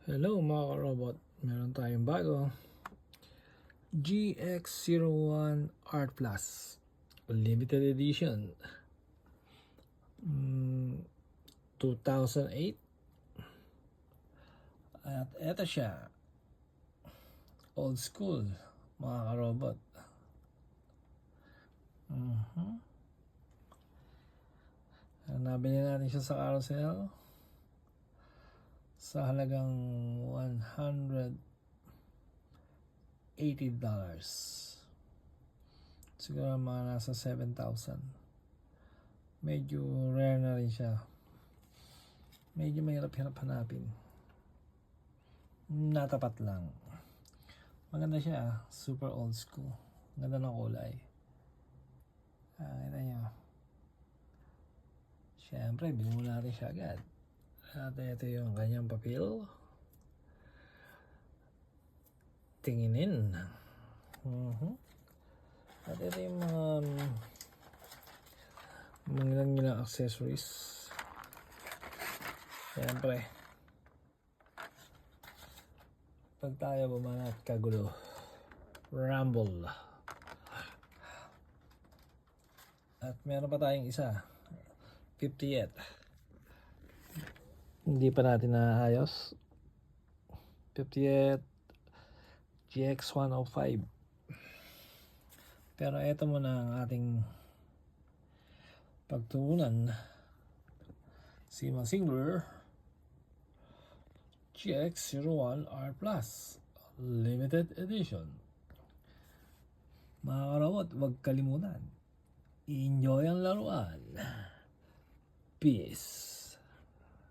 Hello mga robot, meron tayong bago GX01 Art Plus Limited Edition 2008. At eto siya, old school mga robot. Nabili natin siya sa carousel sa halagang $180. Siguro mga nasa 7,000. Medyo rare na rin siya. Medyo mahirap-hirap hanapin. Natapat lang. Maganda siya, super old school. Ganda ng kulay. Kita nyo. Siyempre, binuo natin siya agad. At ito yung kanyang papel. Tinginin. At ito yung mga ilang accessories. Siyempre, pag tayo bumanat kagulo, rumble. At meron pa tayong isa, 50th. Hindi pa natin naayos. 50th GX105. Pero ito muna ang ating pagtuunan. Sima Singler GX01 R Plus Limited Edition. Mga karobot, huwag kalimutan, enjoy ang laruan. Peace.